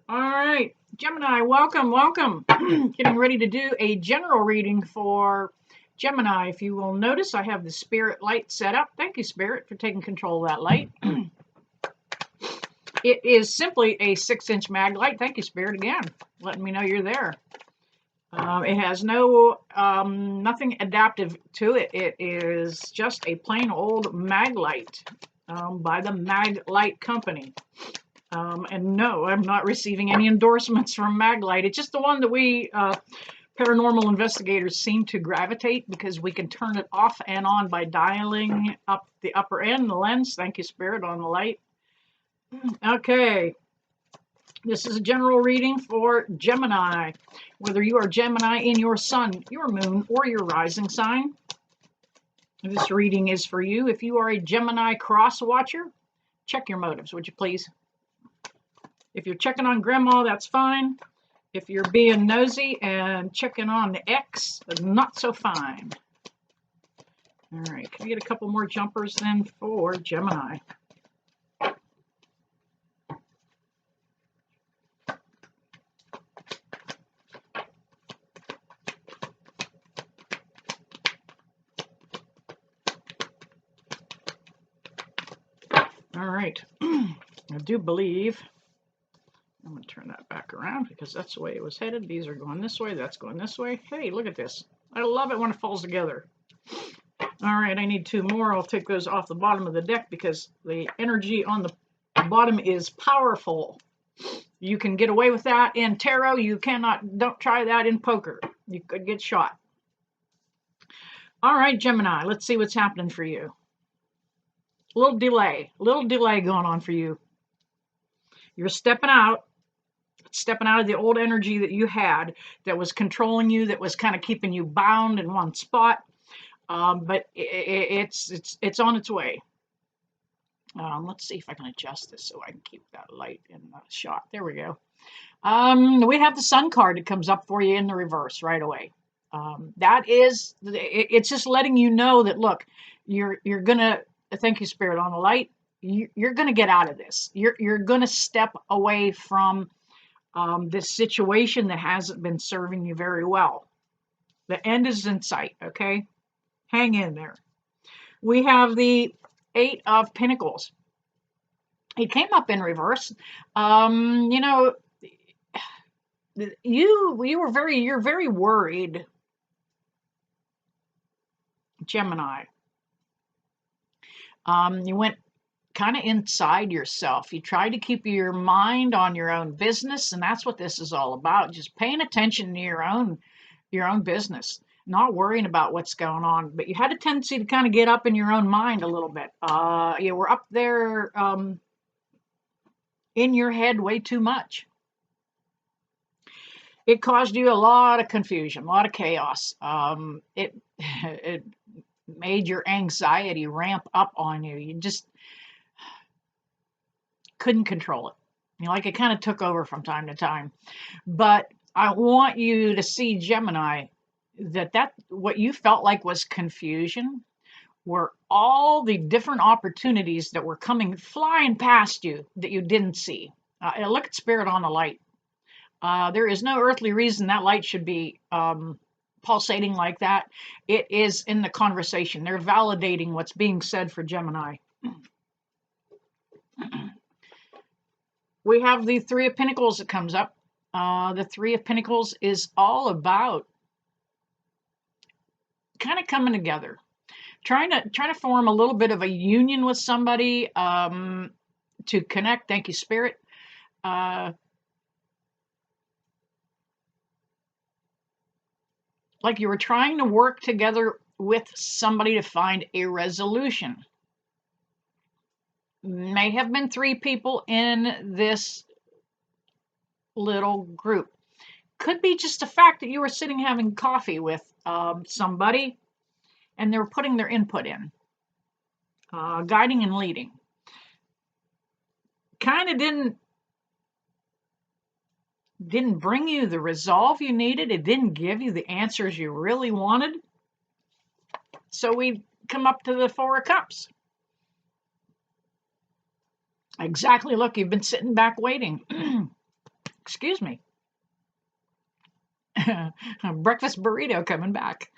All right, Gemini, welcome, welcome. Getting ready to do a general reading for Gemini. If you will notice, I have the spirit light set up. Thank you, Spirit, for taking control of that light. It is simply a 6-inch mag light. Thank you, Spirit, again, letting me know you're there. It has nothing adaptive to it. It is just a plain old mag light by the Mag Light Company. And no, I'm not receiving any endorsements from Maglite. It's just the one that we paranormal investigators seem to gravitate because we can turn it off and on by dialing up the upper end, the lens. Thank you, Spirit, on the light. Okay. This is a general reading for Gemini. Whether you are Gemini in your sun, your moon, or your rising sign, this reading is for you. If you are a Gemini cross watcher, check your motives, would you please? If you're checking on grandma, that's fine. If you're being nosy and checking on the ex, not so fine. All right, can I get a couple more jumpers then for Gemini? All right, I do believe, I'm going to turn that back around because that's the way it was headed. These are going this way, that's going this way. Hey, look at this. I love it when it falls together. All right, I need 2 more. I'll take those off the bottom of the deck because the energy on the bottom is powerful. You can get away with that in tarot. You cannot, don't try that in poker. You could get shot. All right, Gemini, let's see what's happening for you. A little delay going on for you. You're stepping out of the old energy that you had that was controlling you, that was kind of keeping you bound in one spot. But it's on its way. Let's see if I can adjust this so I can keep that light in the shot. There we go. We have the Sun card that comes up for you in the reverse right away. It's just letting you know that, look, you're gonna, thank you, Spirit, on the light. You're gonna get out of this. You're gonna step away from this situation that hasn't been serving you very well. The end is in sight, okay? Hang in there. We have the 8 of Pentacles. It came up in reverse. You know, you're very worried, Gemini. You went kind of inside yourself. You tried to keep your mind on your own business, and that's what this is all about. Just paying attention to your own business, not worrying about what's going on. But you had a tendency to kind of get up in your own mind a little bit. You were up there in your head way too much. It caused you a lot of confusion, a lot of chaos. It made your anxiety ramp up on you. You just couldn't control it. You know, like it kind of took over from time to time. But I want you to see, Gemini, that what you felt like was confusion were all the different opportunities that were coming flying past you that you didn't see. Look at Spirit on the light. There is no earthly reason that light should be pulsating like that. It is in the conversation. They're validating what's being said for Gemini. We have the 3 of Pentacles that comes up. The 3 of Pentacles is all about kind of coming together, trying to form a little bit of a union with somebody, to connect. Thank you, Spirit. Like you were trying to work together with somebody to find a resolution. May have been 3 people in this little group. Could be just the fact that you were sitting having coffee with somebody and they were putting their input in, guiding and leading. Kind of didn't bring you the resolve you needed. It didn't give you the answers you really wanted. So we come up to the 4 of Cups. Exactly. Look, you've been sitting back waiting. Excuse me. Breakfast burrito coming back.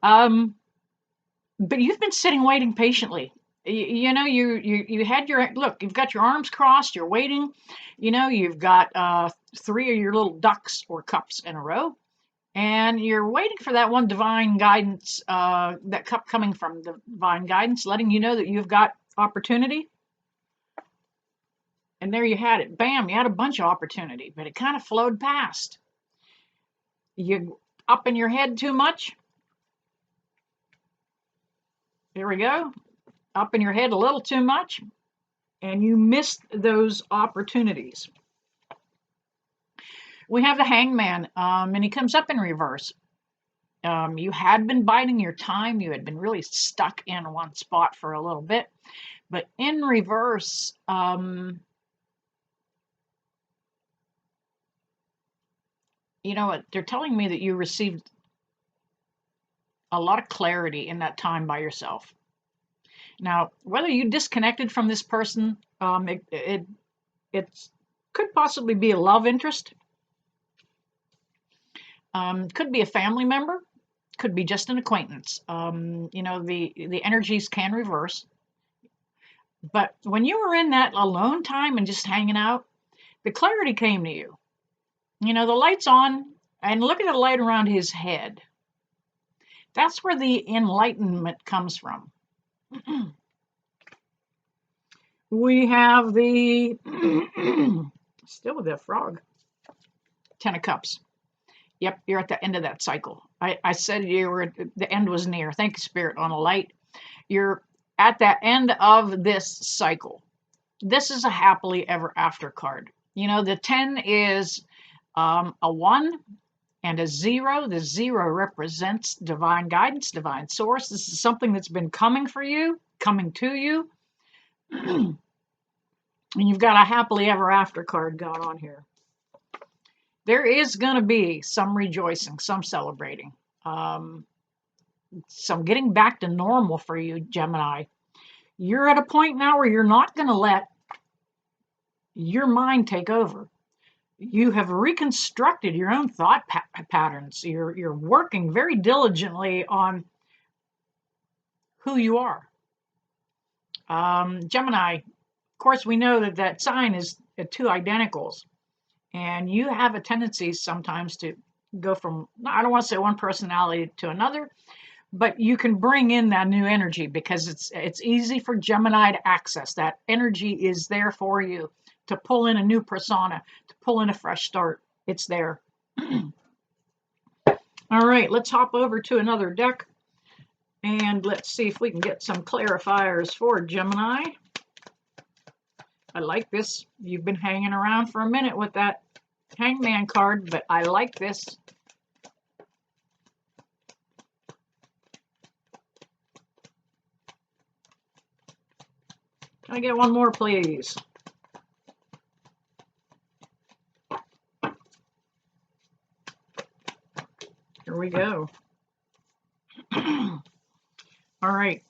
But you've been sitting waiting patiently. You know, you had your look. You've got your arms crossed. You're waiting. You know, you've got 3 of your little ducks or cups in a row, and you're waiting for that one divine guidance. That cup coming from the divine guidance, letting you know that you've got opportunity. And there you had it. Bam! You had a bunch of opportunity, but it kind of flowed past. You up in your head too much. There we go. Up in your head a little too much, and you missed those opportunities. We have the Hangman, and he comes up in reverse. You had been biding your time. You had been really stuck in one spot for a little bit, but in reverse, you know what? They're telling me that you received a lot of clarity in that time by yourself. Now, whether you disconnected from this person, it could possibly be a love interest. Could be a family member. Could be just an acquaintance. You know, the energies can reverse. But when you were in that alone time and just hanging out, the clarity came to you. You know, the light's on, and look at the light around his head. That's where the enlightenment comes from. We have the, still with that frog, 10 of Cups. Yep, you're at the end of that cycle. I said you were, the end was near. Thank you, Spirit, on a light. You're at the end of this cycle. This is a happily ever after card. You know, the 10 is a 1 and a 0. The 0 represents divine guidance, divine source. This is something that's been coming for you, coming to you. And you've got a happily ever after card going on here. There is going to be some rejoicing, some celebrating, some getting back to normal for you, Gemini. You're at a point now where you're not going to let your mind take over. You have reconstructed your own thought patterns. You're working very diligently on who you are. Gemini, of course, we know that that sign is 2 identicals. And you have a tendency sometimes to go from, I don't want to say one personality to another, but you can bring in that new energy because it's easy for Gemini to access. That energy is there for you to pull in a new persona, to pull in a fresh start. It's there. All right, let's hop over to another deck and let's see if we can get some clarifiers for Gemini. I like this. You've been hanging around for a minute with that Hangman card, but I like this. Can I get one more, please? Here we go. All right.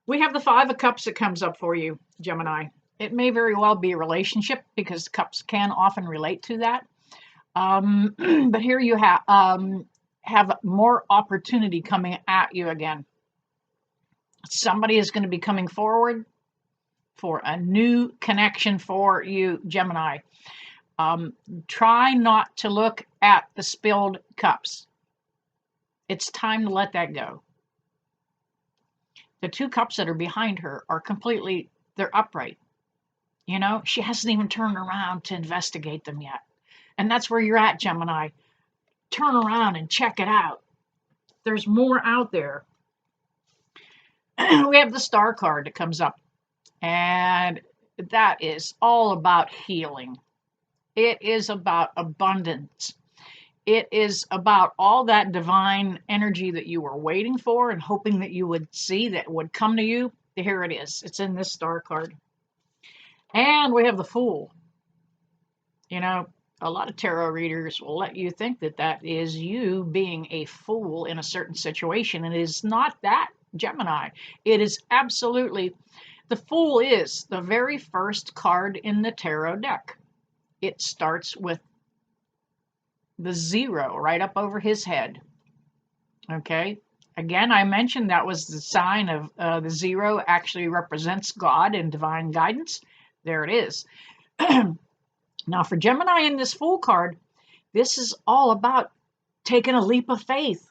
We have the 5 of Cups that comes up for you, Gemini. It may very well be a relationship because cups can often relate to that. But here you have more opportunity coming at you again. Somebody is going to be coming forward for a new connection for you, Gemini. Try not to look at the spilled cups. It's time to let that go. The 2 cups that are behind her are completely, they're upright. You know, she hasn't even turned around to investigate them yet. And that's where you're at, Gemini. Turn around and check it out. There's more out there. We have the Star card that comes up. And that is all about healing. It is about abundance. It is about all that divine energy that you were waiting for and hoping that you would see, that would come to you. Here it is. It's in this Star card. And we have the Fool. You know, a lot of tarot readers will let you think that that is you being a fool in a certain situation. And it is not that, Gemini. It is absolutely, the Fool is the very first card in the tarot deck. it starts with the 0 right up over his head. Okay. Again, I mentioned that was the sign of the 0 actually represents God and divine guidance. There it is. Now for Gemini in this Fool card, this is all about taking a leap of faith,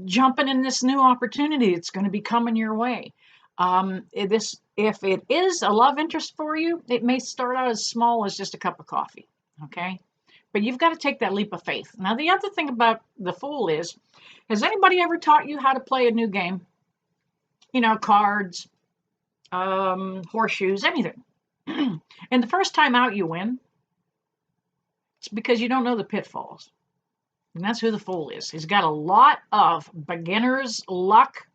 jumping in this new opportunity that's going to be coming your way. If it is a love interest for you, it may start out as small as just a cup of coffee. Okay. But you've got to take that leap of faith. Now, the other thing about the Fool is, has anybody ever taught you how to play a new game? You know, cards, horseshoes, anything. And the first time out you win, it's because you don't know the pitfalls. And that's who the Fool is. He's got a lot of beginner's luck.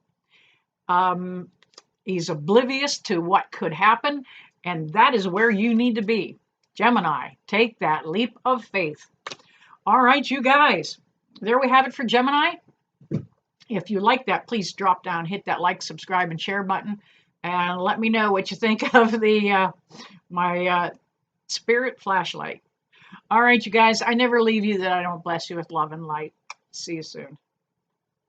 He's oblivious to what could happen. And that is where you need to be. Gemini, take that leap of faith. All right, you guys, there we have it for Gemini. If you like that, please drop down, hit that like, subscribe, and share button, and let me know what you think of the my spirit flashlight. All right, you guys, I never leave you that I don't bless you with love and light. See you soon.